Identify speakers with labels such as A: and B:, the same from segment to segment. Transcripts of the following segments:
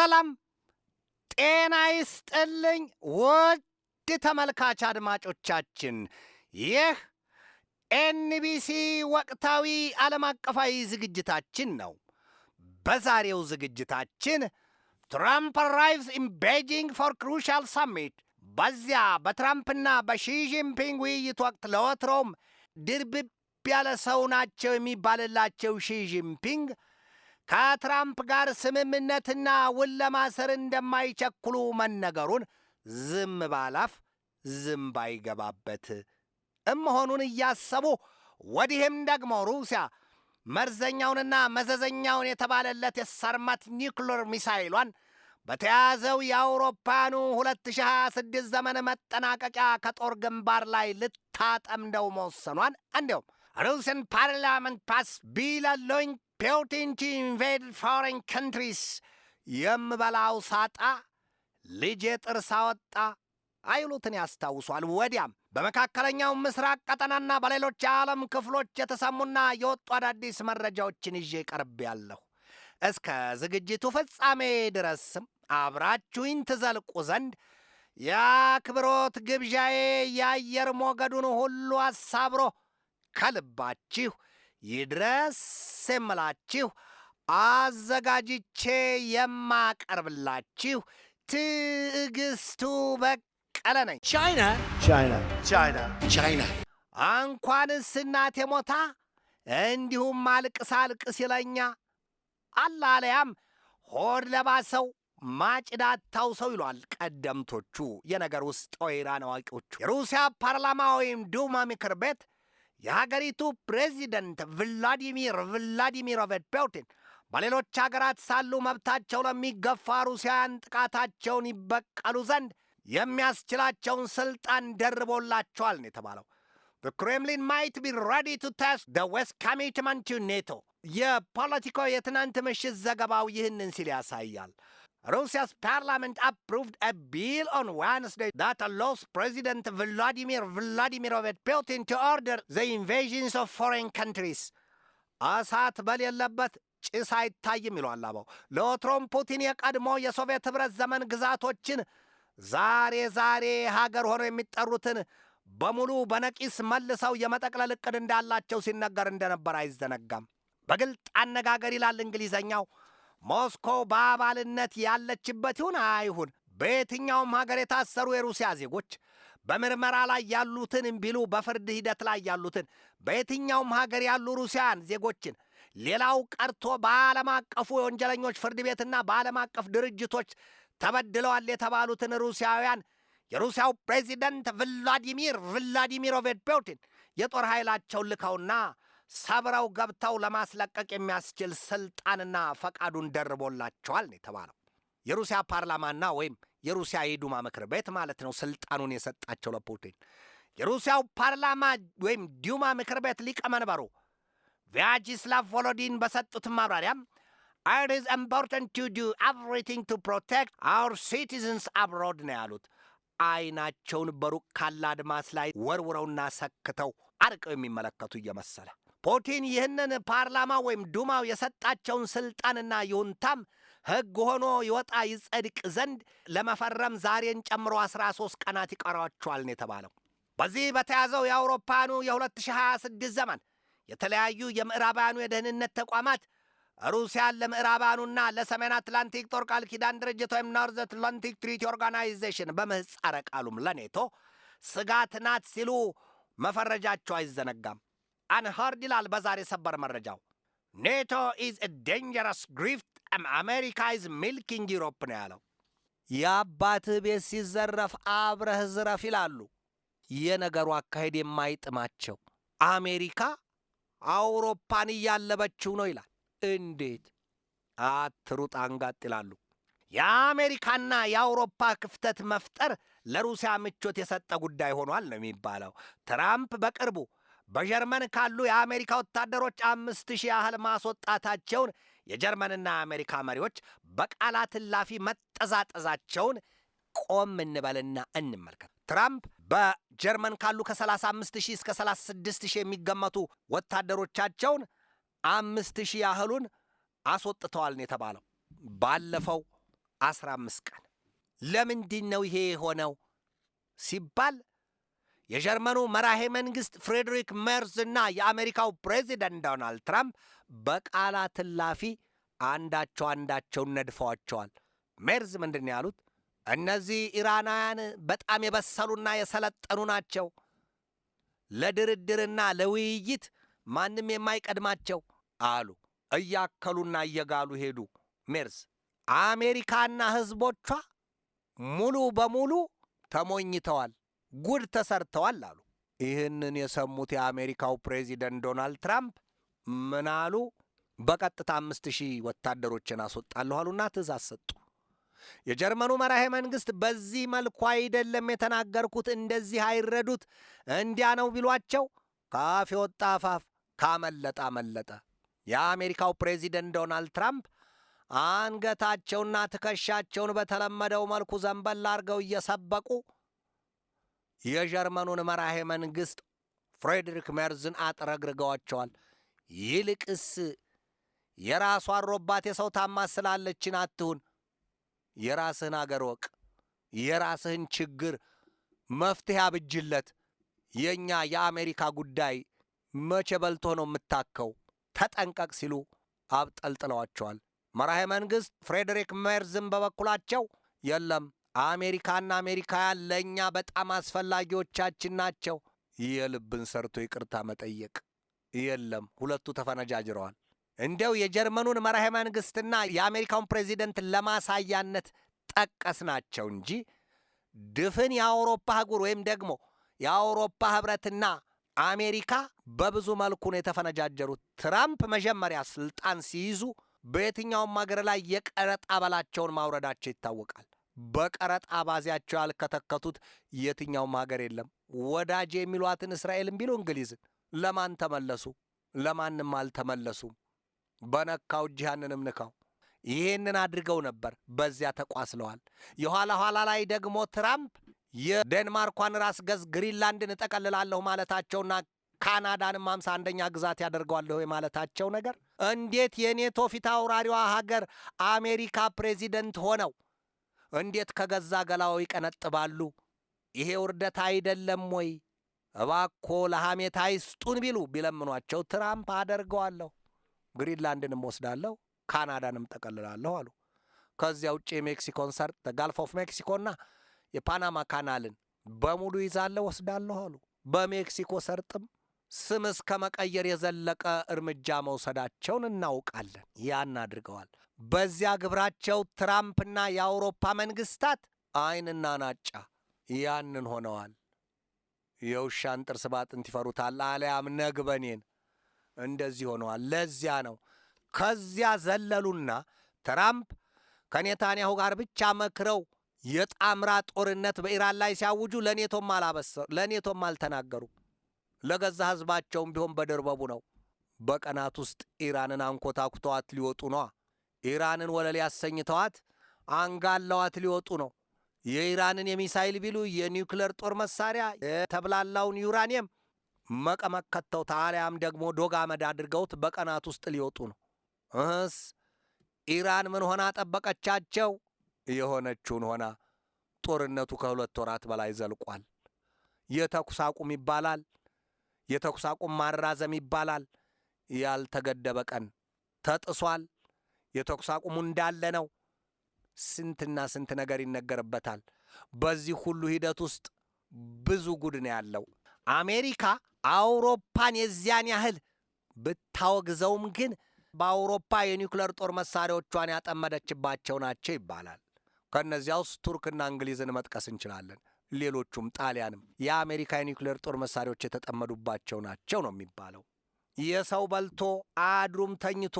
A: ሰላም ጤና ይስጥልኝ ውድ ተመልካች አድማጮቻችን፣ ይህ ኤንቢሲ ወቅታዊ ዓለም አቀፋዊ ዝግጅታችን ነው። በዛሬው ዝግጅታችን ትራምፕ arrives in Beijing for crucial summit። በዚያ በትራምፕና በሺ ጂንፒንግ ውይይት ወቅት ለወትሮም ድርብብ ያለ ሰው ናቸው የሚባልላቸው ሺ ጂንፒንግ ከትራምፕ ጋር ስምምነትና ውል ለማሰር እንደማይቸኩሉ መነገሩን ዝም ባላፍ ዝም ባይገባበት መሆኑን እያሰቡ ወዲህም ደግሞ ሩሲያ መርዘኛውንና መዘዘኛውን የተባለለት የሰርማት ኒውክሌር ሚሳይሏን በተያዘው የአውሮፓኑ 2026 ዘመን መጠናቀቂያ ከጦር ግንባር ላይ ልታጠምደው መወሰኗን እንዲሁም ሩሲያን ፓርላመንት ፓስ ቢል allowing Putin to invade foreign countries የምበላው ሳጣ ልጄ ጥርስ አወጣ አይሉትን ያስታውሷል። ወዲያም በመካከለኛው ምስራቅ ቀጠናና በሌሎች የዓለም ክፍሎች የተሰሙና የወጡ አዳዲስ መረጃዎችን ይዤ ቀርቤያለሁ። እስከ ዝግጅቱ ፍጻሜ ድረስም አብራችሁኝ ትዘልቁ ዘንድ የአክብሮት ግብዣዬ የአየር ሞገዱን ሁሉ አሳብሮ ከልባችሁ ይድረስ የምላችሁ አዘጋጅቼ የማቀርብላችሁ ትዕግስቱ በቀለ ነኝ። ቻይና እንኳንስ እናቴ ሞታ እንዲሁም አልቅስ አልቅስ ይለኛ አላለያም ሆድ ለባሰው ማጭዳታው ሰው ይሏል ቀደምቶቹ የነገር ውስጥ ወይራን አዋቂዎቹ። የሩሲያ ፓርላማ ወይም ዱማ ምክር ቤት የሀገሪቱ ፕሬዚደንት ቭላዲሚሮቪች ፑቲን በሌሎች ሀገራት ሳሉ መብታቸው ለሚገፋ ሩሲያን ጥቃታቸውን ይበቀሉ ዘንድ የሚያስችላቸውን ስልጣን ደርቦላቸዋል ነው የተባለው። The Kremlin might be ready to test the West commitment to NATO። የፖለቲካው የትናንት ምሽት ዘገባው ይህንን ሲል ያሳያል። Russia's parliament approved a bill on Wednesday that allows President Vladimirovich Putin to order the invasions of foreign countries። እሳት በሌለበት ጭስ አይታይም ይሏል አበው። ለወትሮም ፑቲን የቀድሞ የሶቪየት ኅብረት ዘመን ግዛቶችን ዛሬ ሀገር ሆነው የሚጠሩትን በሙሉ በነቂስ መልሰው የመጠቅለል ዕቅድ እንዳላቸው ሲነገር እንደነበር አይዘነጋም። በግልጥ አነጋገር ይላል እንግሊዘኛው፣ ሞስኮ በአባልነት ያለችበት ይሁን አይሁን በየትኛውም ሀገር የታሰሩ የሩሲያ ዜጎች በምርመራ ላይ ያሉትን ቢሉ በፍርድ ሂደት ላይ ያሉትን በየትኛውም ሀገር ያሉ ሩሲያን ዜጎችን ሌላው ቀርቶ በዓለም አቀፉ የወንጀለኞች ፍርድ ቤትና በዓለም አቀፍ ድርጅቶች ተበድለዋል የተባሉትን ሩሲያውያን የሩሲያው ፕሬዚደንት ቭላዲሚሮቪች ፑቲን የጦር ኃይላቸውን ልከውና ሰብረው ገብተው ለማስለቀቅ የሚያስችል ስልጣንና ፈቃዱን ደርቦላቸዋል ነው የተባለው። የሩሲያ ፓርላማና ወይም የሩሲያ የዱማ ምክር ቤት ማለት ነው ስልጣኑን የሰጣቸው ለፑቲን። የሩሲያው ፓርላማ ወይም ዱማ ምክር ቤት ሊቀመንበሩ ቪያችስላቭ ቮሎዲን በሰጡት ማብራሪያም it is important to do everything to protect our citizens abroad ነው ያሉት። አይናቸውን በሩቅ ካለ አድማስ ላይ ወርውረውና ሰክተው አርቀው የሚመለከቱ እየመሰለ ፑቲን ይህንን ፓርላማ ወይም ዱማው የሰጣቸውን ስልጣንና ይሁንታም ሕግ ሆኖ ይወጣ ይጸድቅ ዘንድ ለመፈረም ዛሬን ጨምሮ 13 ቀናት ይቀራቸዋል ነው የተባለው። በዚህ በተያዘው የአውሮፓኑ የ2026 ዘመን የተለያዩ የምዕራባውያኑ የደህንነት ተቋማት ሩሲያን ለምዕራባውያኑና ለሰሜን አትላንቲክ ጦር ቃል ኪዳን ድርጅት ወይም ኖርዝ አትላንቲክ ትሪቲ ኦርጋናይዜሽን በምህጻረ ቃሉም ለኔቶ ስጋት ናት ሲሉ መፈረጃቸው አይዘነጋም። አንኸርድ ይላል በዛሬ ሰበር መረጃው። ኔቶ ኢዝ a dangerous grift አሜሪካ ኢዝ ሚልኪንግ ዩሮፕ ነው ያለው። የአባትህ ቤት ሲዘረፍ አብረህ ዝረፍ ይላሉ የነገሩ አካሄድ የማይጥማቸው። አሜሪካ አውሮፓን እያለበችው ነው ይላል። እንዴት አትሩጥ አንጋጥ ይላሉ። የአሜሪካና የአውሮፓ ክፍተት መፍጠር ለሩሲያ ምቾት የሰጠ ጉዳይ ሆኗል ነው የሚባለው። ትራምፕ በቅርቡ በጀርመን ካሉ የአሜሪካ ወታደሮች 5,000 ያህል ማስወጣታቸውን የጀርመንና የአሜሪካ መሪዎች በቃላት እላፊ መጠዛጠዛቸውን ቆም እንበልና እንመልከት። ትራምፕ በጀርመን ካሉ ከ35,000 እስከ 36,000 የሚገመቱ ወታደሮቻቸውን 5,000 ያህሉን አስወጥተዋል ነው የተባለው። ባለፈው 15 ቀን። ለምንድን ነው ይሄ የሆነው ሲባል የጀርመኑ መራሄ መንግሥት ፍሬድሪክ ሜርዝ እና የአሜሪካው ፕሬዚደንት ዶናልድ ትራምፕ በቃላት እላፊ አንዳቸውን ነድፈዋቸዋል። ሜርዝ ምንድን ነው ያሉት? እነዚህ ኢራናውያን በጣም የበሰሉና የሰለጠኑ ናቸው፣ ለድርድርና ለውይይት ማንም የማይቀድማቸው አሉ። እያከሉና እየጋሉ ሄዱ። ሜርዝ አሜሪካና ሕዝቦቿ ሙሉ በሙሉ ተሞኝተዋል፣ ጉድ ተሰርተዋል አሉ። ይህንን የሰሙት የአሜሪካው ፕሬዚደንት ዶናልድ ትራምፕ ምን አሉ? በቀጥታ 5000 ወታደሮችን አስወጣለሁ አሉና ትእዛዝ ሰጡ። የጀርመኑ መራሄ መንግሥት በዚህ መልኩ አይደለም የተናገርኩት፣ እንደዚህ አይረዱት፣ እንዲያ ነው ቢሏቸው ካፍ የወጣ አፋፍ፣ ካመለጠ አመለጠ። የአሜሪካው ፕሬዚደንት ዶናልድ ትራምፕ አንገታቸውና ትከሻቸውን በተለመደው መልኩ ዘንበል አድርገው እየሰበቁ የጀርመኑን መራሄ መንግሥት ፍሬድሪክ ሜርዝን አጥረግርገዋቸዋል። ይልቅስ የራሷ አሮባት የሰው ታማስላለችን አትሁን፣ የራስህን አገር ወቅ፣ የራስህን ችግር መፍትሄ አብጅለት፣ የእኛ የአሜሪካ ጉዳይ መቼ በልቶ ነው የምታከው፣ ተጠንቀቅ ሲሉ አብጠልጥለዋቸዋል። መራሄ መንግሥት ፍሬድሪክ ሜርዝን በበኩላቸው የለም አሜሪካና አሜሪካውያን ለእኛ በጣም አስፈላጊዎቻችን ናቸው፣ የልብን ሰርቶ ይቅርታ መጠየቅ የለም። ሁለቱ ተፈነጃጅረዋል። እንዲያው የጀርመኑን መራሄ መንግሥትና የአሜሪካውን ፕሬዚደንት ለማሳያነት ጠቀስናቸው እንጂ ድፍን የአውሮፓ አህጉር ወይም ደግሞ የአውሮፓ ኅብረትና አሜሪካ በብዙ መልኩ ነው የተፈነጃጀሩት። ትራምፕ መጀመሪያ ስልጣን ሲይዙ በየትኛውም አገር ላይ የቀረጥ አበላቸውን ማውረዳቸው ይታወቃል። በቀረጥ አባዚያቸው ያልከተከቱት የትኛውም ሀገር የለም። ወዳጅ የሚሏትን እስራኤልን ቢሉ እንግሊዝን ለማን ተመለሱ? ለማንም አልተመለሱም። በነካው እጅ ያንንም ንካው። ይህንን አድርገው ነበር፣ በዚያ ተቋስለዋል። የኋላ ኋላ ላይ ደግሞ ትራምፕ የዴንማርኳን ራስ ገዝ ግሪንላንድን እጠቀልላለሁ ማለታቸውና ካናዳንም 51ኛ ግዛት ያደርገዋለሁ የማለታቸው ነገር እንዴት የኔቶ ፊት አውራሪዋ ሀገር አሜሪካ ፕሬዚደንት ሆነው እንዴት ከገዛ ገላው ይቀነጥባሉ? ይሄ ውርደት አይደለም ወይ? እባኮ ለሐሜት አይስጡን ቢሉ ቢለምኗቸው ትራምፕ አደርገዋለሁ፣ ግሪንላንድንም ወስዳለሁ፣ ካናዳንም ጠቀልላለሁ አሉ። ከዚያ ውጭ የሜክሲኮን ሰርጥ ጋልፍ ኦፍ ሜክሲኮና የፓናማ ካናልን በሙሉ ይዛለሁ ወስዳለሁ አሉ። በሜክሲኮ ሰርጥም ስም እስከ መቀየር የዘለቀ እርምጃ መውሰዳቸውን እናውቃለን። ያን አድርገዋል። በዚያ ግብራቸው ትራምፕና የአውሮፓ መንግስታት አይንና ናጫ ያንን ሆነዋል። የውሻን ጥርስ ባጥንት ይፈሩታል፣ አልያም ነግበኔን እንደዚህ ሆነዋል። ለዚያ ነው ከዚያ ዘለሉና ትራምፕ ከኔታንያሁ ጋር ብቻ መክረው የጣምራ ጦርነት በኢራን ላይ ሲያውጁ ለኔቶም አልተናገሩ። ለገዛ ሕዝባቸውም ቢሆን በደርበቡ ነው። በቀናት ውስጥ ኢራንን አንኮታኩተዋት ሊወጡ ነዋ። ኢራንን ወለል ያሰኝተዋት አንጋለዋት ሊወጡ ነው። የኢራንን የሚሳይል ቢሉ የኒውክሌር ጦር መሳሪያ የተብላላውን ዩራኒየም መቀመቅ ከተውት አልያም ደግሞ ዶግ አመድ አድርገውት በቀናት ውስጥ ሊወጡ ነው። ኢራን ምን ሆና ጠበቀቻቸው? የሆነችውን ሆና ጦርነቱ ከ2 ወራት በላይ ዘልቋል። የተኩስ አቁም ይባላል፣ የተኩስ አቁም ማራዘም ይባላል። ያልተገደበ ቀን ተጥሷል። የተኩስ አቁሙ እንዳለ ነው። ስንትና ስንት ነገር ይነገርበታል። በዚህ ሁሉ ሂደት ውስጥ ብዙ ጉድ ነው ያለው። አሜሪካ አውሮፓን የዚያን ያህል ብታወግዘውም ግን በአውሮፓ የኒውክሌር ጦር መሳሪያዎቿን ያጠመደችባቸው ናቸው ይባላል። ከእነዚያ ውስጥ ቱርክና እንግሊዝን መጥቀስ እንችላለን። ሌሎቹም ጣሊያንም የአሜሪካ የኒውክሌር ጦር መሳሪያዎች የተጠመዱባቸው ናቸው ነው የሚባለው። የሰው በልቶ አድሩም ተኝቶ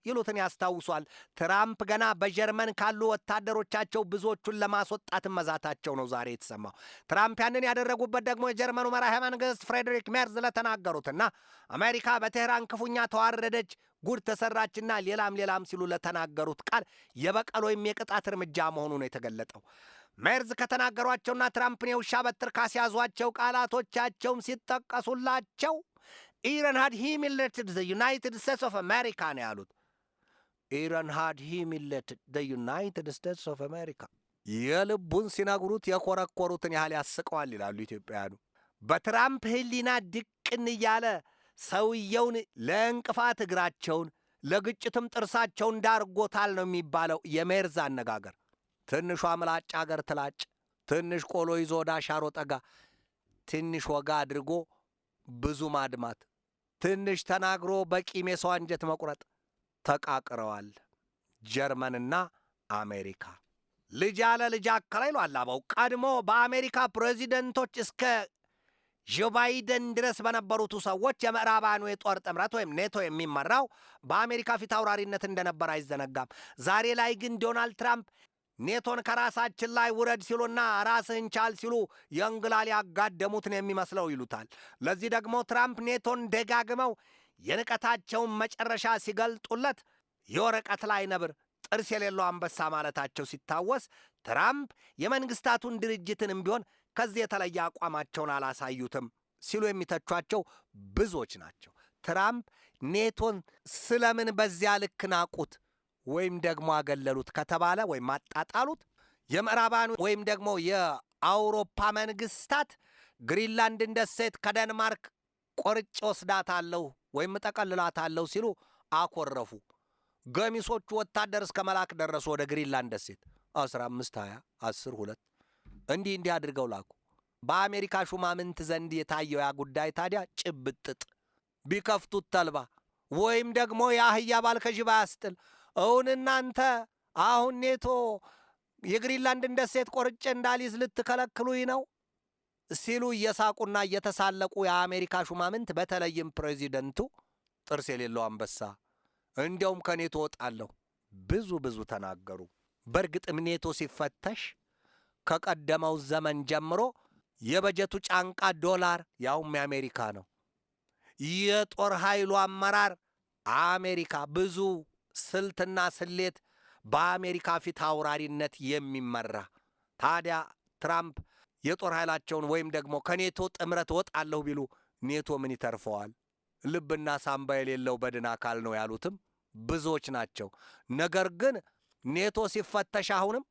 A: ይሉትን ያስታውሷል። ትራምፕ ገና በጀርመን ካሉ ወታደሮቻቸው ብዙዎቹን ለማስወጣት መዛታቸው ነው ዛሬ የተሰማው። ትራምፕ ያንን ያደረጉበት ደግሞ የጀርመኑ መራሄ መንግሥት ፍሬድሪክ ሜርዝ ለተናገሩትና አሜሪካ በቴህራን ክፉኛ ተዋረደች፣ ጉድ ተሰራችና ሌላም ሲሉ ለተናገሩት ቃል የበቀል ወይም የቅጣት እርምጃ መሆኑ ነው የተገለጠው። ሜርዝ ከተናገሯቸውና ትራምፕን የውሻ በትር ካስያዟቸው ቃላቶቻቸውም ሲጠቀሱላቸው ኢራን had humiliated the United States of America ነው ያሉት። ኢራን had humiliated the United States of America የልቡን ሲነግሩት የኮረኮሩትን ያህል ያስቀዋል ይላሉ ኢትዮጵያውያኑ። በትራምፕ ህሊና ድቅን እያለ ሰውየውን ለእንቅፋት እግራቸውን ለግጭትም ጥርሳቸውን ዳርጎታል ነው የሚባለው የሜርዝ አነጋገር። ትንሿ ምላጭ አገር ትላጭ፣ ትንሽ ቆሎ ይዞ ወደ አሻሮ ጠጋ፣ ትንሽ ወጋ አድርጎ ብዙ ማድማት፣ ትንሽ ተናግሮ በቂም የሰው አንጀት መቁረጥ ተቃቅረዋል ጀርመንና አሜሪካ። ልጅ ያለ ልጅ አከለ ይሏል አበው። ቀድሞ በአሜሪካ ፕሬዚደንቶች እስከ ጆ ባይደን ድረስ በነበሩቱ ሰዎች የምዕራባኑ የጦር ጥምረት ወይም ኔቶ የሚመራው በአሜሪካ ፊት አውራሪነት እንደነበር አይዘነጋም። ዛሬ ላይ ግን ዶናልድ ትራምፕ ኔቶን ከራሳችን ላይ ውረድ ሲሉና ራስህን ቻል ሲሉ የእንግላል ያጋደሙትን የሚመስለው ይሉታል። ለዚህ ደግሞ ትራምፕ ኔቶን ደጋግመው የንቀታቸውን መጨረሻ ሲገልጡለት የወረቀት ላይ ነብር ጥርስ የሌለው አንበሳ ማለታቸው ሲታወስ፣ ትራምፕ የመንግስታቱን ድርጅትንም ቢሆን ከዚህ የተለየ አቋማቸውን አላሳዩትም ሲሉ የሚተቿቸው ብዙዎች ናቸው። ትራምፕ ኔቶን ስለምን በዚያ ልክ ናቁት ወይም ደግሞ አገለሉት ከተባለ ወይም አጣጣሉት፣ የምዕራባኑ ወይም ደግሞ የአውሮፓ መንግስታት ግሪንላንድን ደሴት ከደንማርክ ቆርጬ ወስዳታለሁ ወይም እጠቀልላታለሁ ሲሉ አኮረፉ። ገሚሶቹ ወታደር እስከ መላክ ደረሱ ወደ ግሪንላንድ ደሴት 15፣ 20፣ 10፣ 2 እንዲህ አድርገው ላኩ። በአሜሪካ ሹማምንት ዘንድ የታየው ያ ጉዳይ ታዲያ ጭብጥጥ ቢከፍቱት ተልባ ወይም ደግሞ የአህያ ባል ከጅባ ያስጥል። እውን እናንተ አሁን ኔቶ የግሪንላንድን ደሴት ቆርጬ እንዳሊዝ ልትከለክሉኝ ነው ሲሉ እየሳቁና እየተሳለቁ የአሜሪካ ሹማምንት በተለይም ፕሬዚደንቱ ጥርስ የሌለው አንበሳ እንዲያውም ከኔቶ ወጣለሁ ብዙ ተናገሩ። በእርግጥም ኔቶ ሲፈተሽ ከቀደመው ዘመን ጀምሮ የበጀቱ ጫንቃ ዶላር ያውም የአሜሪካ ነው። የጦር ኃይሉ አመራር አሜሪካ፣ ብዙ ስልትና ስሌት በአሜሪካ ፊት አውራሪነት የሚመራ። ታዲያ ትራምፕ የጦር ኃይላቸውን ወይም ደግሞ ከኔቶ ጥምረት ወጣለሁ ቢሉ ኔቶ ምን ይተርፈዋል? ልብና ሳምባ የሌለው በድን አካል ነው ያሉትም ብዙዎች ናቸው። ነገር ግን ኔቶ ሲፈተሽ አሁንም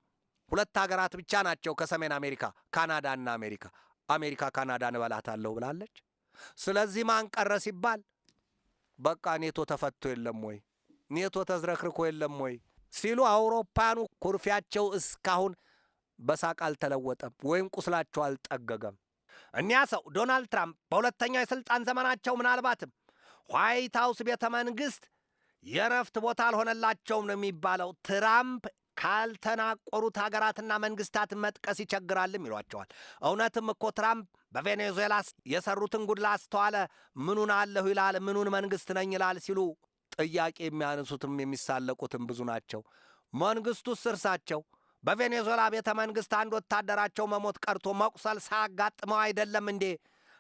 A: ሁለት ሀገራት ብቻ ናቸው ከሰሜን አሜሪካ፣ ካናዳና አሜሪካ። አሜሪካ ካናዳን እበላታለሁ ብላለች። ስለዚህ ማን ቀረ ሲባል በቃ ኔቶ ተፈቶ የለም ወይ ኔቶ ተዝረክርኮ የለም ወይ ሲሉ አውሮፓኑ ኩርፊያቸው እስካሁን በሳቅ አልተለወጠም ወይም ቁስላቸው አልጠገገም። እኒያ ሰው ዶናልድ ትራምፕ በሁለተኛው የሥልጣን ዘመናቸው ምናልባትም ዋይት ሃውስ ቤተ መንግሥት የረፍት ቦታ አልሆነላቸውም ነው የሚባለው። ትራምፕ ካልተናቆሩት ሀገራትና መንግስታት መጥቀስ ይቸግራልም ይሏቸዋል። እውነትም እኮ ትራምፕ በቬኔዙዌላ የሰሩትን ጉድ ላስተዋለ ምኑን አለሁ ይላል፣ ምኑን መንግስት ነኝ ይላል ሲሉ ጥያቄ የሚያነሱትም የሚሳለቁትም ብዙ ናቸው። መንግስቱስ እርሳቸው በቬኔዙዌላ ቤተ መንግስት አንድ ወታደራቸው መሞት ቀርቶ መቁሰል ሳያጋጥመው አይደለም እንዴ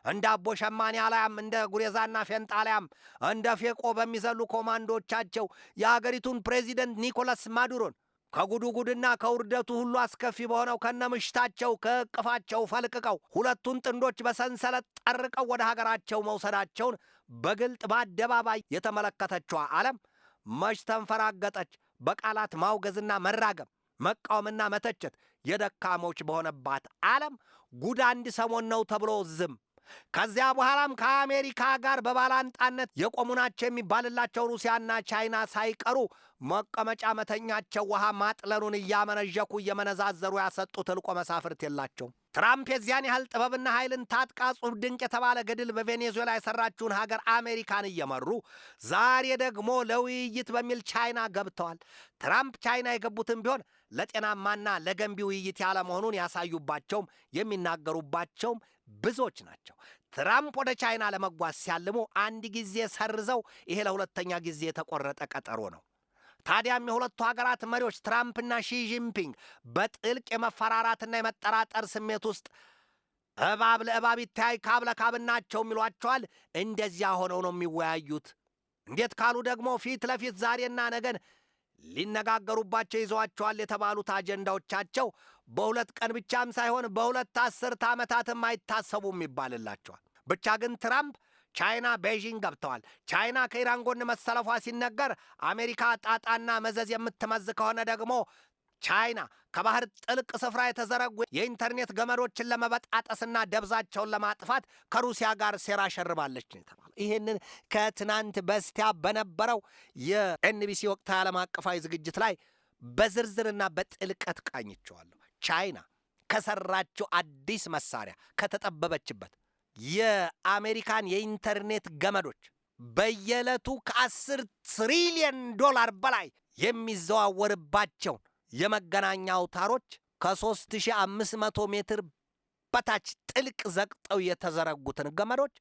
A: እንደ አቦ ሸማኔ አልያም እንደ ጉሬዛና ፌንጣልያም እንደ ፌቆ በሚዘሉ ኮማንዶቻቸው የሀገሪቱን ፕሬዚደንት ኒኮላስ ማዱሮን ከጉዱ ጉድና ከውርደቱ ሁሉ አስከፊ በሆነው ከነምሽታቸው ከእቅፋቸው ፈልቅቀው ሁለቱን ጥንዶች በሰንሰለት ጠርቀው ወደ ሀገራቸው መውሰዳቸውን በግልጥ በአደባባይ የተመለከተችዋ ዓለም መች ተንፈራገጠች? በቃላት ማውገዝና መራገም፣ መቃወምና መተቸት የደካሞች በሆነባት ዓለም ጉድ አንድ ሰሞን ነው ተብሎ ዝም። ከዚያ በኋላም ከአሜሪካ ጋር በባላንጣነት የቆሙ ናቸው የሚባልላቸው ሩሲያና ቻይና ሳይቀሩ መቀመጫ መተኛቸው ውሃ ማጥለኑን እያመነዠኩ እየመነዛዘሩ ያሰጡት እልቆ መሳፍርት የላቸውም። ትራምፕ የዚያን ያህል ጥበብና ኃይልን ታጥቃ ጹብ ድንቅ የተባለ ገድል በቬኔዙዌላ የሰራችውን ሀገር አሜሪካን እየመሩ ዛሬ ደግሞ ለውይይት በሚል ቻይና ገብተዋል። ትራምፕ ቻይና የገቡትም ቢሆን ለጤናማና ለገንቢ ውይይት ያለመሆኑን ያሳዩባቸውም የሚናገሩባቸውም ብዙዎች ናቸው። ትራምፕ ወደ ቻይና ለመጓዝ ሲያልሙ አንድ ጊዜ ሰርዘው ይሄ ለሁለተኛ ጊዜ የተቆረጠ ቀጠሮ ነው። ታዲያም የሁለቱ ሀገራት መሪዎች ትራምፕና ሺጂንፒንግ በጥልቅ የመፈራራትና የመጠራጠር ስሜት ውስጥ እባብ ለእባብ ይተያይ ካብ ለካብ ናቸውም ይሏቸዋል። እንደዚያ ሆነው ነው የሚወያዩት። እንዴት ካሉ ደግሞ ፊት ለፊት ዛሬና ነገን ሊነጋገሩባቸው ይዘዋቸዋል የተባሉት አጀንዳዎቻቸው በሁለት ቀን ብቻም ሳይሆን በሁለት አስርት ዓመታትም አይታሰቡም ይባልላቸዋል። ብቻ ግን ትራምፕ ቻይና ቤጂንግ ገብተዋል። ቻይና ከኢራን ጎን መሰለፏ ሲነገር አሜሪካ ጣጣና መዘዝ የምትመዝ ከሆነ ደግሞ ቻይና ከባህር ጥልቅ ስፍራ የተዘረጉ የኢንተርኔት ገመዶችን ለመበጣጠስና ደብዛቸውን ለማጥፋት ከሩሲያ ጋር ሴራ ሸርባለች ነው የተባለው። ይህንን ከትናንት በስቲያ በነበረው የኤንቢሲ ወቅታዊ ዓለም አቀፋዊ ዝግጅት ላይ በዝርዝርና በጥልቀት ቃኝቸዋለሁ። ቻይና ከሰራችው አዲስ መሳሪያ ከተጠበበችበት የአሜሪካን የኢንተርኔት ገመዶች በየዕለቱ ከ10 ትሪሊየን ዶላር በላይ የሚዘዋወርባቸውን የመገናኛ አውታሮች ከ3500 ሜትር በታች ጥልቅ ዘቅጠው የተዘረጉትን ገመዶች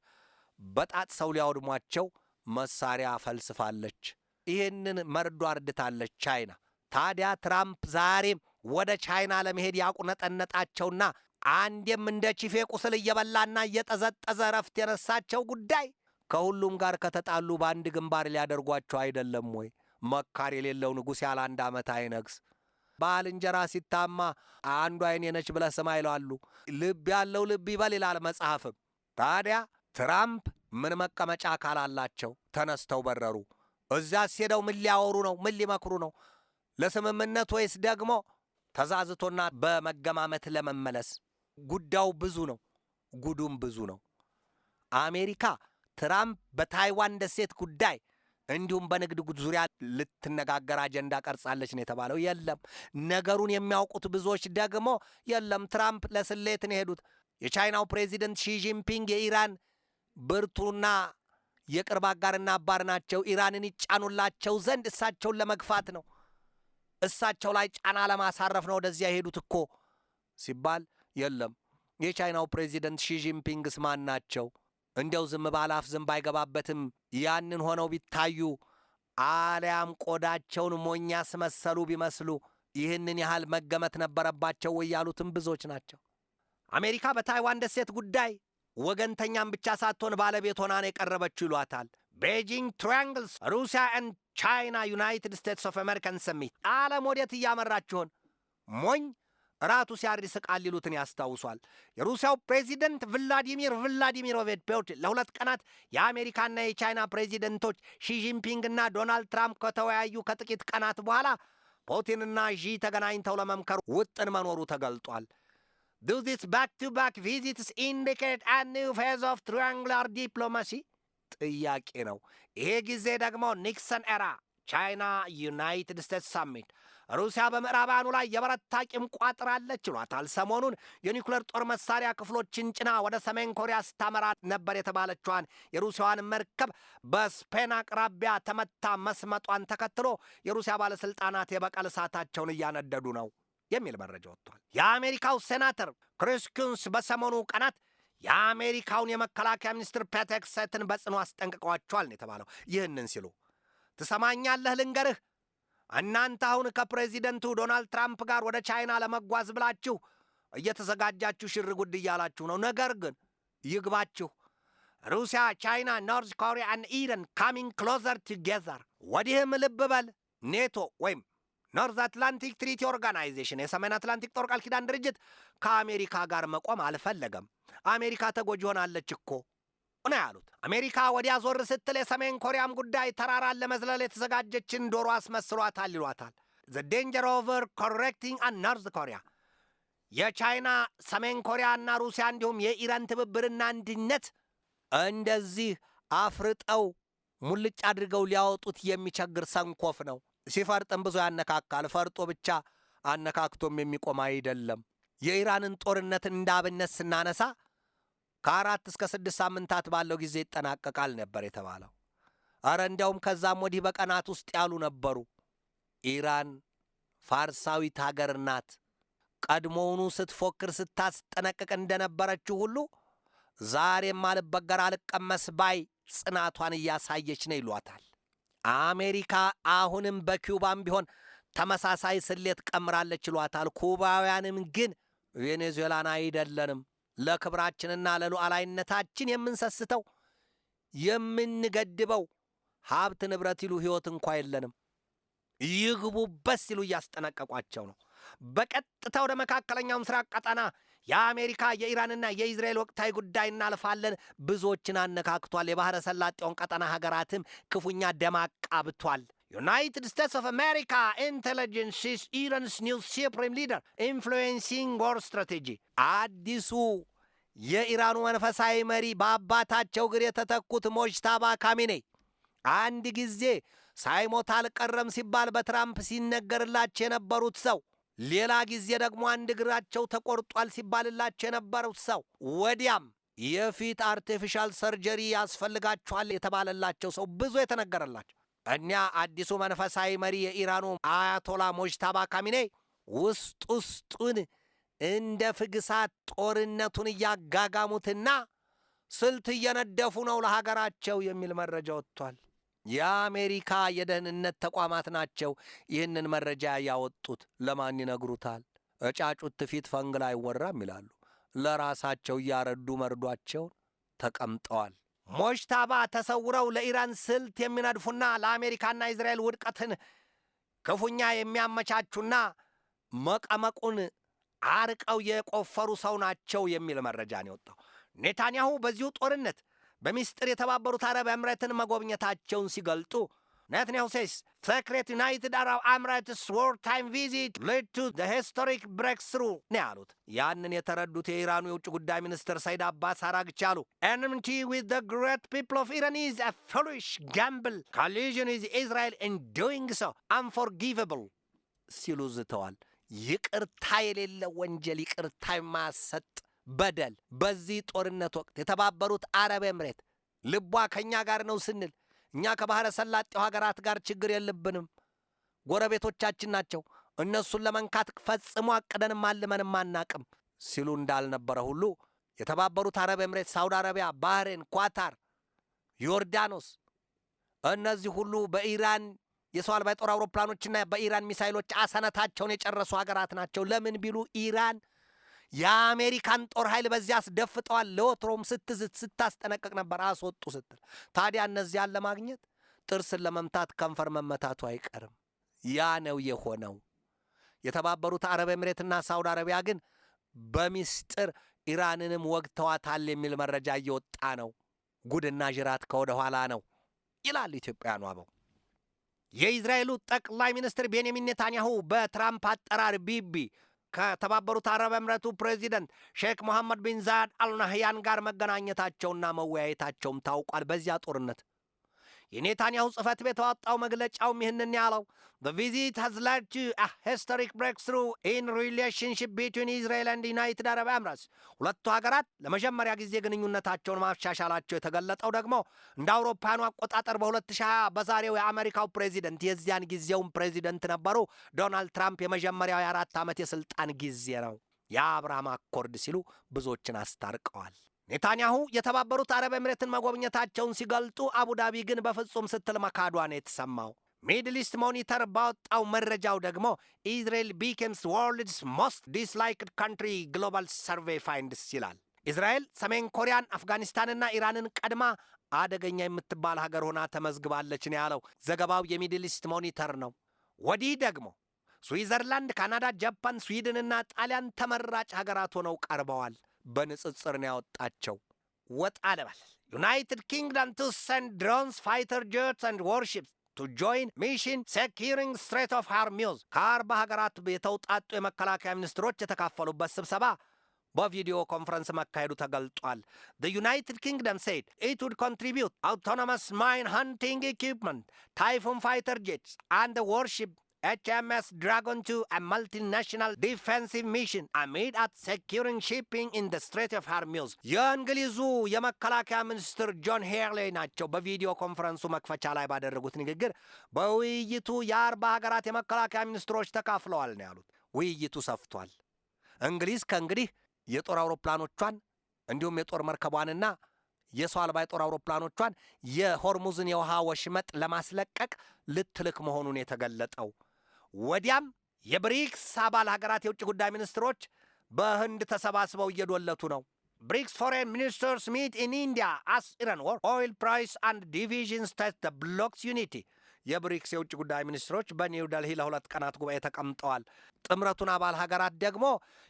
A: በጣጥሰው ሊያወድሟቸው መሳሪያ ፈልስፋለች። ይህንን መርዶ አርድታለች ቻይና። ታዲያ ትራምፕ ዛሬም ወደ ቻይና ለመሄድ ያቁነጠነጣቸውና አንዴም እንደ ቺፌ ቁስል እየበላና እየጠዘጠዘ ረፍት የነሳቸው ጉዳይ ከሁሉም ጋር ከተጣሉ በአንድ ግንባር ሊያደርጓቸው አይደለም ወይ? መካር የሌለው ንጉሥ ያለ 1 ዓመት አይነግስ። ባልንጀራ ሲታማ አንዱ አይኔ ነች ብለህ ስማ ይለዋሉ። ልብ ያለው ልብ ይበል ይላል መጽሐፍም። ታዲያ ትራምፕ ምን መቀመጫ ካላላቸው ተነስተው በረሩ። እዚያስ ሄደው ምን ሊያወሩ ነው? ምን ሊመክሩ ነው? ለስምምነት ወይስ ደግሞ ተዛዝቶና በመገማመት ለመመለስ? ጉዳዩ ብዙ ነው፣ ጉዱም ብዙ ነው። አሜሪካ ትራምፕ በታይዋን ደሴት ጉዳይ እንዲሁም በንግድ ዙሪያ ልትነጋገር አጀንዳ ቀርጻለች ነው የተባለው። የለም፣ ነገሩን የሚያውቁት ብዙዎች ደግሞ የለም፣ ትራምፕ ለስሌት ነው የሄዱት። የቻይናው ፕሬዚደንት ሺጂንፒንግ የኢራን ብርቱና የቅርብ አጋርና አባር ናቸው። ኢራንን ይጫኑላቸው ዘንድ እሳቸውን ለመግፋት ነው፣ እሳቸው ላይ ጫና ለማሳረፍ ነው ወደዚያ የሄዱት እኮ ሲባል የለም፣ የቻይናው ፕሬዚደንት ሺጂንፒንግስ ማን ናቸው? እንዲያው ዝም ባላፍ ዝም ባይገባበትም ያንን ሆነው ቢታዩ አሊያም ቆዳቸውን ሞኛ ስመሰሉ ቢመስሉ ይህንን ያህል መገመት ነበረባቸው ወይ ያሉትም ብዙዎች ናቸው። አሜሪካ በታይዋን ደሴት ጉዳይ ወገንተኛም ብቻ ሳትሆን ባለቤት ሆና ነው የቀረበችው ይሏታል። ቤጂንግ ትራያንግልስ ሩሲያ ኤንድ ቻይና ዩናይትድ ስቴትስ ኦፍ አሜሪካን ሰሚት። ዓለም ወዴት እያመራችሁን? ሞኝ ራቱ ሲያርድ ይስቃል ይሉትን ያስታውሷል። የሩሲያው ፕሬዚደንት ቭላዲሚሮቪች ፑቲን ለ2 ቀናት የአሜሪካና የቻይና ፕሬዚደንቶች ሺጂንፒንግና ዶናልድ ትራምፕ ከተወያዩ ከጥቂት ቀናት በኋላ ፑቲንና ዢ ተገናኝተው ለመምከር ውጥን መኖሩ ተገልጧል። Do these back-to-back visits indicate a new phase of triangular diplomacy? ጥያቄ ነው። ይሄ ጊዜ ደግሞ ኒክሰን ኤራ ቻይና ዩናይትድ ስቴትስ ሳሚት። ሩሲያ በምዕራባውያኑ ላይ የበረታ ቂም ቋጥራለች ይሏታል። ሰሞኑን የኒውክሌር ጦር መሳሪያ ክፍሎችን ጭና ወደ ሰሜን ኮሪያ ስታመራ ነበር የተባለችዋን የሩሲያዋን መርከብ በስፔን አቅራቢያ ተመታ መስመጧን ተከትሎ የሩሲያ ባለሥልጣናት የበቀል እሳታቸውን እያነደዱ ነው የሚል መረጃ ወጥቷል። የአሜሪካው ሴናተር ክሪስ ኩንስ በሰሞኑ ቀናት የአሜሪካውን የመከላከያ ሚኒስትር ፔት ሄግሴትን በጽኑ አስጠንቅቀዋቸዋል ነው የተባለው። ይህንን ሲሉ ትሰማኛለህ ልንገርህ፣ እናንተ አሁን ከፕሬዚደንቱ ዶናልድ ትራምፕ ጋር ወደ ቻይና ለመጓዝ ብላችሁ እየተዘጋጃችሁ ሽር ጉድ እያላችሁ ነው። ነገር ግን ይግባችሁ፣ ሩሲያ፣ ቻይና፣ ኖርዝ ኮሪያ እና ኢራን ካሚንግ ክሎዘር ቱጌዘር። ወዲህም ልብ በል ኔቶ ወይም ኖርዝ አትላንቲክ ትሪቲ ኦርጋናይዜሽን የሰሜን አትላንቲክ ጦር ቃል ኪዳን ድርጅት ከአሜሪካ ጋር መቆም አልፈለገም። አሜሪካ ተጎጂ ሆናለች እኮ ነው ያሉት። አሜሪካ ወዲያ ዞር ስትል የሰሜን ኮሪያም ጉዳይ ተራራን ለመዝለል የተዘጋጀችን ዶሮ አስመስሏታል ይሏታል። ዘ ዴንጀር ኦቨር ኮሬክቲንግ አን ኖርዝ ኮሪያ። የቻይና ሰሜን ኮሪያና ሩሲያ እንዲሁም የኢራን ትብብርና አንድነት እንደዚህ አፍርጠው ሙልጭ አድርገው ሊያወጡት የሚቸግር ሰንኮፍ ነው። ሲፈርጥም ብዙ ያነካካል። ፈርጦ ብቻ አነካክቶም የሚቆም አይደለም። የኢራንን ጦርነት እንዳብነት ስናነሳ ከ4 እስከ 6 ሳምንታት ባለው ጊዜ ይጠናቀቃል ነበር የተባለው። አረ እንዲያውም ከዛም ወዲህ በቀናት ውስጥ ያሉ ነበሩ። ኢራን ፋርሳዊት ሀገር ናት። ቀድሞውኑ ስትፎክር ስታስጠነቅቅ እንደነበረችው ሁሉ ዛሬም አልበገር አልቀመስ ባይ ጽናቷን እያሳየች ነው ይሏታል። አሜሪካ አሁንም በኪውባም ቢሆን ተመሳሳይ ስሌት ቀምራለች ይሏታል። ኩባውያንም ግን ቬኔዙዌላን አይደለንም፣ ለክብራችንና ለሉዓላዊነታችን የምንሰስተው የምንገድበው ሀብት ንብረት ይሉ ሕይወት እንኳ የለንም፣ ይግቡበት ሲሉ እያስጠነቀቋቸው ነው። በቀጥታ ወደ መካከለኛው ምስራቅ ቀጠና የአሜሪካ የኢራንና የእስራኤል ወቅታዊ ጉዳይ እናልፋለን። ብዙዎችን አነካክቷል። የባሕረ ሰላጤውን ቀጠና ሀገራትም ክፉኛ ደም አቃብቷል። ዩናይትድ ስቴትስ ኦፍ አሜሪካ ኢንቴሊጀንስ ኢዝ ኢራንስ ኒው ሱፕሪም ሊደር ኢንፍሉዌንሲንግ ወር ስትራቴጂ። አዲሱ የኢራኑ መንፈሳዊ መሪ በአባታቸው እግር የተተኩት ሞጅታባ ካሚኔይ አንድ ጊዜ ሳይሞት አልቀረም ሲባል በትራምፕ ሲነገርላቸው የነበሩት ሰው፣ ሌላ ጊዜ ደግሞ አንድ እግራቸው ተቆርጧል ሲባልላቸው የነበሩት ሰው፣ ወዲያም የፊት አርቲፊሻል ሰርጀሪ ያስፈልጋቸዋል የተባለላቸው ሰው፣ ብዙ የተነገረላቸው እኒያ አዲሱ መንፈሳዊ መሪ የኢራኑ አያቶላ ሞጅታባ ካሚኔይ ውስጡን እንደ ፍግሳት ጦርነቱን እያጋጋሙትና ስልት እየነደፉ ነው ለሀገራቸው የሚል መረጃ ወጥቷል። የአሜሪካ የደህንነት ተቋማት ናቸው ይህንን መረጃ ያወጡት። ለማን ይነግሩታል? እጫጩት ፊት ፈንግል አይወራም ይላሉ። ለራሳቸው እያረዱ መርዷቸውን ተቀምጠዋል። ሞጅታባ ተሰውረው ለኢራን ስልት የሚነድፉና ለአሜሪካና እስራኤል ውድቀትን ክፉኛ የሚያመቻቹና መቀመቁን አርቀው የቆፈሩ ሰው ናቸው የሚል መረጃ ነው የወጣው። ኔታንያሁ በዚሁ ጦርነት በሚስጥር የተባበሩት አረብ ኤምሬትን መጎብኘታቸውን ሲገልጡ ኔታንያሁ ሴስ ሴክሬት ዩናይትድ አረብ ኤምሬትስ ዎር ታይም ቪዚት ሌድ ቱ ዘ ሂስቶሪክ ብሬክስሩ ነው ያሉት። ያንን የተረዱት የኢራኑ የውጭ ጉዳይ ሚኒስትር ሰይድ አባስ አራግቺ አሉ። ኤንሚቲ ዊዝ ዘ ግሬት ፒፕል ኦፍ ኢራን ኢዝ አ ፉሊሽ ጋምብል ኮሊዥን ዊዝ ኢዝራኤል ኢን ዱይንግ ሶ አንፎርጊቨብል ሲሉ ዝተዋል። ይቅርታ የሌለ ወንጀል፣ ይቅርታ የማያሰጥ በደል በዚህ ጦርነት ወቅት የተባበሩት አረብ ኤምሬት ልቧ ከእኛ ጋር ነው ስንል እኛ ከባሕረ ሰላጤው ሀገራት ጋር ችግር የለብንም፣ ጎረቤቶቻችን ናቸው፣ እነሱን ለመንካት ፈጽሞ አቅደንም አልመንም አናቅም ሲሉ እንዳልነበረ ሁሉ የተባበሩት አረብ ኤምሬት፣ ሳውዲ አረቢያ፣ ባህሬን፣ ኳታር፣ ዮርዳኖስ እነዚህ ሁሉ በኢራን የሰው አልባ የጦር አውሮፕላኖችና በኢራን ሚሳይሎች አሰነታቸውን የጨረሱ ሀገራት ናቸው። ለምን ቢሉ ኢራን የአሜሪካን ጦር ኃይል በዚያ አስደፍጠዋል። ለወትሮም ስትዝት ስታስጠነቀቅ ነበር አስወጡ ስትል። ታዲያ እነዚያን ለማግኘት ጥርስን ለመምታት ከንፈር መመታቱ አይቀርም። ያ ነው የሆነው። የተባበሩት አረብ ኤምሬትና ሳውዲ አረቢያ ግን በሚስጥር ኢራንንም ወግተዋታል የሚል መረጃ እየወጣ ነው። ጉድና ጅራት ከወደ ኋላ ነው ይላል ኢትዮጵያውያኑ አበው። የእስራኤሉ ጠቅላይ ሚኒስትር ቤንያሚን ኔታንያሁ በትራምፕ አጠራር ቢቢ ከተባበሩት አረብ ኤምሬቱ ፕሬዚደንት ሼክ መሐመድ ቢን ዛይድ አልናህያን ጋር መገናኘታቸውና መወያየታቸውም ታውቋል። በዚያ ጦርነት የኔታንያሁ ጽሕፈት ቤት ያወጣው መግለጫውም ይህንን ያለው The visit has led to a historic breakthrough in relationship between Israel and the United Arab Emirates. ሁለቱ ሀገራት ለመጀመሪያ ጊዜ ግንኙነታቸውን ማሻሻላቸው የተገለጠው ደግሞ እንደ አውሮፓውያኑ አቆጣጠር በ2020 በዛሬው የአሜሪካው ፕሬዚደንት የዚያን ጊዜውን ፕሬዚደንት ነበሩ ዶናልድ ትራምፕ የመጀመሪያው የ4 ዓመት የሥልጣን ጊዜ ነው። የአብርሃም አኮርድ ሲሉ ብዙዎችን አስታርቀዋል። ኔታንያሁ የተባበሩት አረብ ኤምሬትን መጎብኘታቸውን ሲገልጡ አቡዳቢ ግን በፍጹም ስትል መካዷ ነው የተሰማው። ሚድል ኢስት ሞኒተር ባወጣው መረጃው ደግሞ ኢዝራኤል ቢኬምስ ወርልድስ ሞስት ዲስላይክድ ካንትሪ ግሎባል ሰርቬይ ፋይንድስ ይላል። እስራኤል ሰሜን ኮሪያን፣ አፍጋኒስታንና ኢራንን ቀድማ አደገኛ የምትባል ሀገር ሆና ተመዝግባለች ነው ያለው። ዘገባው የሚድል ኢስት ሞኒተር ነው። ወዲህ ደግሞ ስዊዘርላንድ፣ ካናዳ፣ ጃፓን፣ ስዊድንና ጣሊያን ተመራጭ ሀገራት ሆነው ቀርበዋል። በንጽጽር ነው ያወጣቸው። ወጣ ልበል ዩናይትድ ኪንግደም ቱ ሰንድ ድሮንስ ፋይተር ጀትስ ኤንድ ዋርሺፕስ to join mission securing Strait of Hormuz ከ40 ሀገራት የተውጣጡ የመከላከያ ሚኒስትሮች የተካፈሉበት ስብሰባ በቪዲዮ ኮንፈረንስ መካሄዱ ተገልጧል። The United Kingdom said it would contribute autonomous mine hunting equipment, Typhoon fighter jets and the warship HMS Dragon to a multinational defensive mission amid at securing shipping in the Strait of Hormuz. የእንግሊዙ የመከላከያ ሚኒስትር ጆን ሄርሌ ናቸው በቪዲዮ ኮንፈረንሱ መክፈቻ ላይ ባደረጉት ንግግር በውይይቱ የ40 ሀገራት የመከላከያ ሚኒስትሮች ተካፍለዋል ነው ያሉት። ውይይቱ ሰፍቷል። እንግሊዝ ከእንግዲህ የጦር አውሮፕላኖቿን እንዲሁም የጦር መርከቧንና የሰው አልባ የጦር አውሮፕላኖቿን የሆርሙዝን የውሃ ወሽመጥ ለማስለቀቅ ልትልክ መሆኑን የተገለጠው። ወዲያም የብሪክስ አባል ሀገራት የውጭ ጉዳይ ሚኒስትሮች በህንድ ተሰባስበው እየዶለቱ ነው። ብሪክስ ፎሬን ሚኒስተርስ ሚት ኢን ኢንዲያ አስ ኢራን ዎር ኦይል ፕራይስ አንድ ዲቪዥንስ ቴስት ዘ ብሎክስ ዩኒቲ። የብሪክስ የውጭ ጉዳይ ሚኒስትሮች በኒው ደልሂ ለ2 ቀናት ጉባኤ ተቀምጠዋል። ጥምረቱን አባል ሀገራት ደግሞ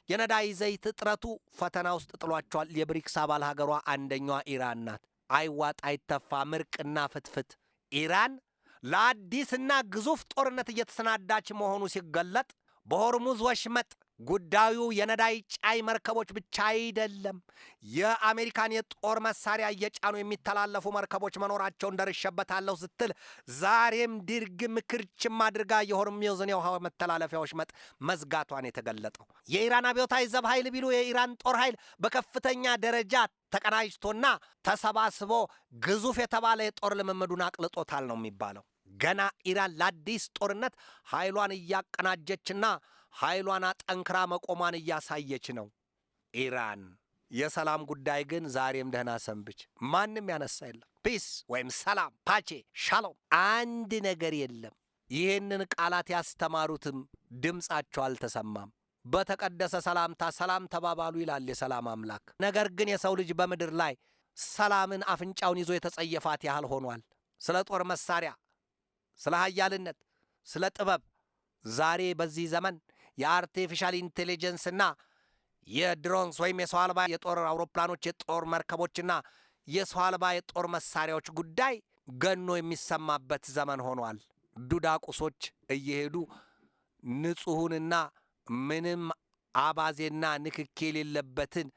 A: የነዳጅ ዘይት እጥረቱ ፈተና ውስጥ ጥሏቸዋል። የብሪክስ አባል ሀገሯ አንደኛዋ ኢራን ናት። አይዋጥ አይተፋ ምርቅና ፍትፍት ኢራን ለአዲስና ግዙፍ ጦርነት እየተሰናዳች መሆኑ ሲገለጥ በሆርሙዝ ወሽመጥ ጉዳዩ የነዳጅ ጫይ መርከቦች ብቻ አይደለም። የአሜሪካን የጦር መሳሪያ እየጫኑ የሚተላለፉ መርከቦች መኖራቸውን ደርሼበታለሁ ስትል ዛሬም ድርግም ክርችም አድርጋ የሆርሙዝን የውሃ መተላለፊያ ወሽመጥ መዝጋቷን የተገለጠው የኢራን አብዮታዊ ዘብ ኃይል ቢሉ የኢራን ጦር ኃይል በከፍተኛ ደረጃ ተቀናጅቶና ተሰባስቦ ግዙፍ የተባለ የጦር ልምምዱን አቅልጦታል ነው የሚባለው። ገና ኢራን ለአዲስ ጦርነት ኃይሏን እያቀናጀችና ኃይሏን አጠንክራ መቆሟን እያሳየች ነው። ኢራን የሰላም ጉዳይ ግን ዛሬም ደህና ሰንብች። ማንም ያነሳ የለም። ፒስ ወይም ሰላም፣ ፓቼ፣ ሻሎም አንድ ነገር የለም። ይህንን ቃላት ያስተማሩትም ድምፃቸው አልተሰማም። በተቀደሰ ሰላምታ ሰላም ተባባሉ ይላል የሰላም አምላክ። ነገር ግን የሰው ልጅ በምድር ላይ ሰላምን አፍንጫውን ይዞ የተጸየፋት ያህል ሆኗል። ስለ ጦር መሳሪያ፣ ስለ ኃያልነት፣ ስለ ጥበብ ዛሬ በዚህ ዘመን የአርቲፊሻል ኢንቴሊጀንስና የድሮንስ ወይም የሰው አልባ የጦር አውሮፕላኖች፣ የጦር መርከቦችና የሰው አልባ የጦር መሳሪያዎች ጉዳይ ገኖ የሚሰማበት ዘመን ሆኗል። ዱዳቁሶች እየሄዱ ንጹሑንና ምንም አባዜና ንክኬ የሌለበትን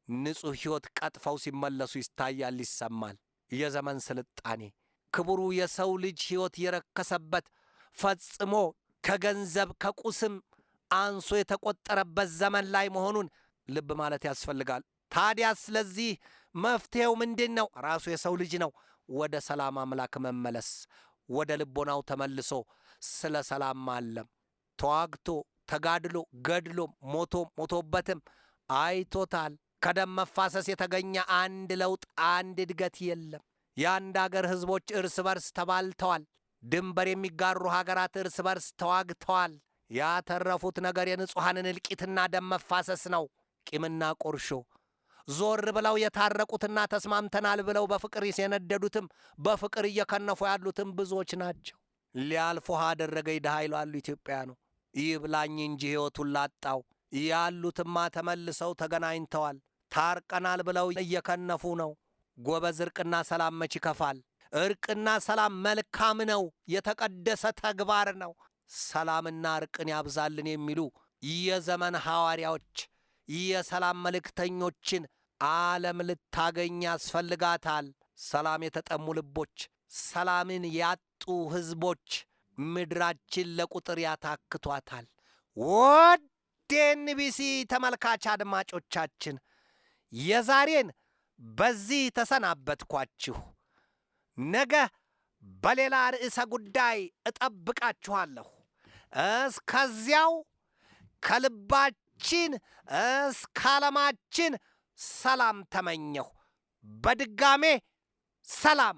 A: ንጹሕ ሕይወት ቀጥፈው ሲመለሱ ይታያል፣ ይሰማል። የዘመን ስልጣኔ ክቡሩ የሰው ልጅ ሕይወት የረከሰበት ፈጽሞ ከገንዘብ ከቁስም አንሶ የተቆጠረበት ዘመን ላይ መሆኑን ልብ ማለት ያስፈልጋል። ታዲያ ስለዚህ መፍትሄው ምንድን ነው? ራሱ የሰው ልጅ ነው። ወደ ሰላም አምላክ መመለስ፣ ወደ ልቦናው ተመልሶ ስለ ሰላም ማለም። ተዋግቶ ተጋድሎ ገድሎ ሞቶበትም አይቶታል። ከደም መፋሰስ የተገኘ አንድ ለውጥ አንድ እድገት የለም። የአንድ አገር ሕዝቦች እርስ በርስ ተባልተዋል። ድንበር የሚጋሩ ሀገራት እርስ በርስ ተዋግተዋል። ያተረፉት ነገር የንጹሐንን እልቂትና ደም መፋሰስ ነው። ቂምና ቁርሾ ዞር ብለው የታረቁትና ተስማምተናል ብለው በፍቅር የነደዱትም በፍቅር እየከነፉ ያሉትም ብዙዎች ናቸው። ሊያልፉ አደረገኝ ድሃ ይላሉ ኢትዮጵያኑ። ይብላኝ እንጂ ሕይወቱን ላጣው ያሉትማ ተመልሰው ተገናኝተዋል። ታርቀናል ብለው እየከነፉ ነው። ጎበዝ እርቅና ሰላም መች ይከፋል? እርቅና ሰላም መልካም ነው፣ የተቀደሰ ተግባር ነው። ሰላምና እርቅን ያብዛልን የሚሉ የዘመን ሐዋርያዎች የሰላም መልእክተኞችን ዓለም ልታገኝ ያስፈልጋታል። ሰላም የተጠሙ ልቦች፣ ሰላምን ያጡ ሕዝቦች ምድራችን ለቁጥር ያታክቷታል። ወደ ኤንቢሲ ተመልካች አድማጮቻችን የዛሬን በዚህ ተሰናበትኳችሁ። ነገ በሌላ ርዕሰ ጉዳይ እጠብቃችኋለሁ። እስከዚያው ከልባችን እስከ ዓለማችን ሰላም ተመኘሁ። በድጋሜ ሰላም።